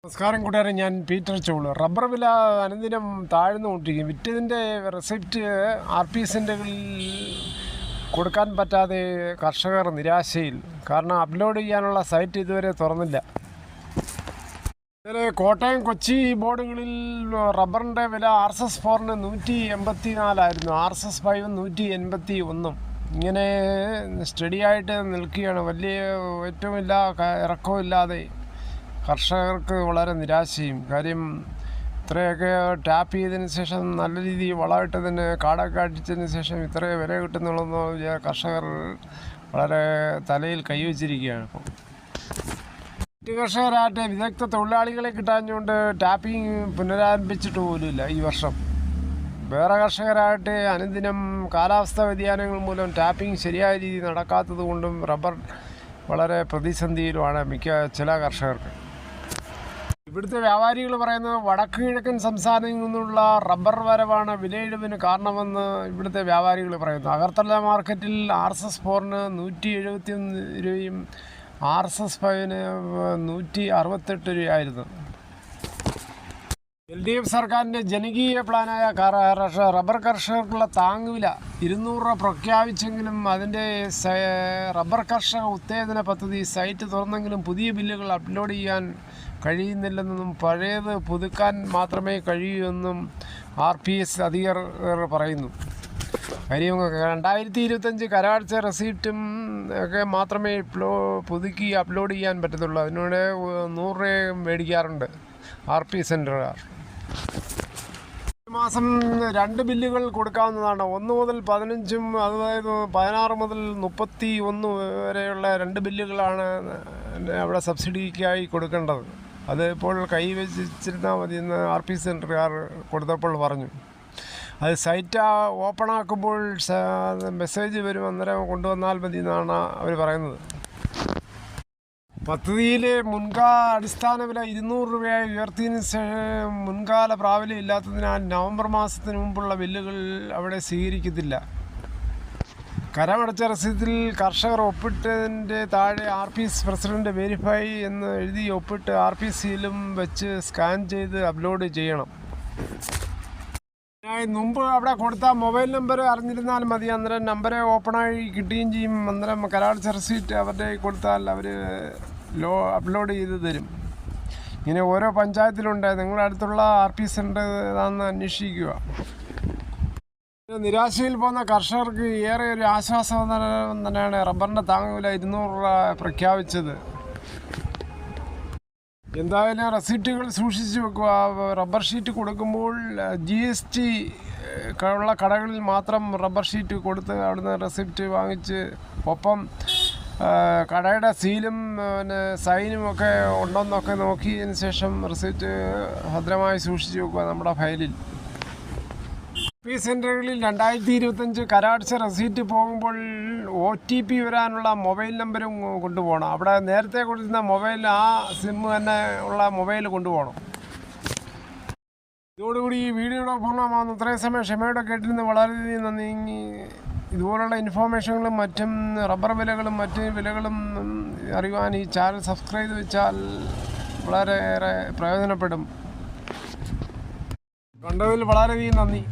നമസ്കാരം കൂട്ടുകാരെ, ഞാൻ പീറ്റർ ചോള്. റബ്ബർ വില അനുദിനം താഴ്ന്നുകൊണ്ടിരിക്കും. വിറ്റതിൻ്റെ റെസിപ്റ്റ് RP കൊടുക്കാൻ പറ്റാതെ കർഷകർ നിരാശയിൽ. കാരണം അപ്ലോഡ് ചെയ്യാനുള്ള സൈറ്റ് ഇതുവരെ തുറന്നില്ല. ഇതിൽ കോട്ടയം, കൊച്ചി ബോർഡുകളിൽ റബ്ബറിൻ്റെ വില RSS4 184 RSS5 181. ഇങ്ങനെ സ്റ്റഡിയായിട്ട് നിൽക്കുകയാണ്. വലിയ ഏറ്റവുമില്ല ഇറക്കമില്ലാതെ കർഷകർക്ക് വളരെ നിരാശയും. കാര്യം ഇത്രയൊക്കെ ടാപ്പ് ചെയ്തതിന് ശേഷം നല്ല രീതിയിൽ വളമിട്ടതിന് കാടൊക്കെ അടിച്ചതിന് ശേഷം ഇത്രയും വില കിട്ടുന്നുള്ളതെന്ന് കർഷകർ വളരെ തലയിൽ കൈവച്ചിരിക്കുകയാണ്. ഇപ്പോൾ മറ്റ് കർഷകരായിട്ട് വിദഗ്ധ തൊഴിലാളികളെ കിട്ടാഞ്ഞുകൊണ്ട് ടാപ്പിംഗ് പുനരാരംഭിച്ചിട്ട് പോലുമില്ല ഈ വർഷം. വേറെ കർഷകരായിട്ട് അനുദിനം കാലാവസ്ഥാ വ്യതിയാനങ്ങൾ മൂലം ടാപ്പിംഗ് ശരിയായ രീതിയിൽ നടക്കാത്തത് കൊണ്ടും റബ്ബർ വളരെ പ്രതിസന്ധിയിലുമാണ് ചില കർഷകർക്ക്. ഇവിടുത്തെ വ്യാപാരികൾ പറയുന്നത് വടക്ക് കിഴക്കൻ സംസ്ഥാനങ്ങളിൽ നിന്നുള്ള റബ്ബർ വരവാണ് വിലയിടിവിന് കാരണമെന്ന് ഇവിടുത്തെ വ്യാപാരികൾ പറയുന്നു. അഗർത്തല മാർക്കറ്റിൽ RSS4 171 രൂപയും RSS5 168 രൂപയായിരുന്നു. LDF സർക്കാരിൻ്റെ ജനകീയ പ്ലാനായ റബ്ബർ കർഷകർക്കുള്ള താങ്ങുവില 200 രൂപ പ്രഖ്യാപിച്ചെങ്കിലും അതിൻ്റെ റബ്ബർ കർഷക ഉത്തേജന പദ്ധതി സൈറ്റ് തുറന്നെങ്കിലും പുതിയ ബില്ലുകൾ അപ്ലോഡ് ചെയ്യാൻ കഴിയുന്നില്ലെന്നും പഴയത് പുതുക്കാൻ മാത്രമേ കഴിയൂ എന്നും RPS അധികൃതർ പറയുന്നു. കാര്യം 2025 കരാഴ്ച റെസിപ്റ്റും ഒക്കെ മാത്രമേ പുതുക്കി അപ്ലോഡ് ചെയ്യാൻ പറ്റത്തുള്ളൂ. അതിനോട് 100 രൂപ മേടിക്കാറുണ്ട് RP സെൻറ്ററുകാർ. ഈ മാസം 2 ബില്ലുകൾ കൊടുക്കാവുന്നതാണ്. 1 മുതൽ 15, അതായത് 16 മുതൽ 31 വരെയുള്ള 2 ബില്ലുകളാണ് അവിടെ സബ്സിഡിക്കായി കൊടുക്കേണ്ടത്. അത് ഇപ്പോൾ കൈവച്ചിരുന്നാൽ മതി എന്ന് RP സെൻറ്ററുകാർ കൊടുത്തപ്പോൾ പറഞ്ഞു. അത് സൈറ്റ് ഓപ്പൺ ആക്കുമ്പോൾ മെസ്സേജ് വരും, അന്നേരം കൊണ്ടുവന്നാൽ മതി എന്നാണ് അവർ പറയുന്നത്. പദ്ധതിയിലെ അടിസ്ഥാന വില 200 രൂപയായി ഉയർത്തിയതിന് ശേഷം മുൻകാല പ്രാബല്യം ഇല്ലാത്തതിനാൽ നവംബർ മാസത്തിന് മുമ്പുള്ള ബില്ലുകൾ അവിടെ സ്വീകരിക്കത്തില്ല. കരമടച്ച രസീതിൽ കർഷകർ ഒപ്പിട്ടതിൻ്റെ താഴെ RPS പ്രസിഡന്റ് വെരിഫൈ എന്ന് എഴുതി ഒപ്പിട്ട് RP സീലും വെച്ച് സ്കാൻ ചെയ്ത് അപ്ലോഡ് ചെയ്യണം. മുമ്പ് അവിടെ കൊടുത്ത മൊബൈൽ നമ്പർ അറിഞ്ഞിരുന്നാൽ മതി. അന്നേരം നമ്പർ ഓപ്പണായി കിട്ടുകയും ചെയ്യും. അന്നേരം കരാടച്ച റെസീറ്റ് അവരുടെ കൊടുത്താൽ അവർ അപ്ലോഡ് ചെയ്ത് തരും. ഇങ്ങനെ ഓരോ പഞ്ചായത്തിലുണ്ട്. നിങ്ങളുടെ അടുത്തുള്ള RP സെൻ്റർ ഏതാണെന്ന് അന്വേഷിക്കുക. നിരാശയിൽ പോകുന്ന കർഷകർക്ക് ഏറെ ഒരു ആശ്വാസം തന്നെയാണ് റബ്ബറിൻ്റെ താങ്ങുവില 200 രൂപ പ്രഖ്യാപിച്ചത്. എന്തായാലും റെസിപ്റ്റുകൾ സൂക്ഷിച്ച് വെക്കുക. റബ്ബർ ഷീറ്റ് കൊടുക്കുമ്പോൾ GST ഉള്ള കടകളിൽ മാത്രം റബ്ബർ ഷീറ്റ് കൊടുത്ത് അവിടുന്ന് റെസിപ്റ്റ് വാങ്ങിച്ച് ഒപ്പം കടയുടെ സീലും സൈനും ഒക്കെ ഉണ്ടോയെന്നൊക്കെ നോക്കിയതിന് ശേഷം റെസിപ്റ്റ് ഭദ്രമായി സൂക്ഷിച്ച് വെക്കുക നമ്മുടെ ഫയലിൽ. RP സെൻ്ററുകളിൽ 2025 കരാടച്ച റെസീറ്റ് പോകുമ്പോൾ OTP വരാനുള്ള മൊബൈൽ നമ്പരും കൊണ്ടുപോകണം. അവിടെ നേരത്തെ കൊടുക്കുന്ന മൊബൈൽ സിം തന്നെ ഉള്ള മൊബൈൽ കൊണ്ടുപോകണം. ഇതോടുകൂടി ഈ വീഡിയോയുടെ പൂർണ്ണമാകുന്നു. ഇത്രയും സമയം ക്ഷമയോടെ കേട്ടിരുന്ന് വളരെയധികം നന്ദി. ഇതുപോലുള്ള ഇൻഫോർമേഷനുകളും മറ്റും റബ്ബർ വിലകളും മറ്റ് വിലകളും അറിയുവാൻ ഈ ചാനൽ സബ്സ്ക്രൈബ് വെച്ചാൽ വളരെയേറെ പ്രയോജനപ്പെടും. കണ്ടതിൽ വളരെയധികം നന്ദി.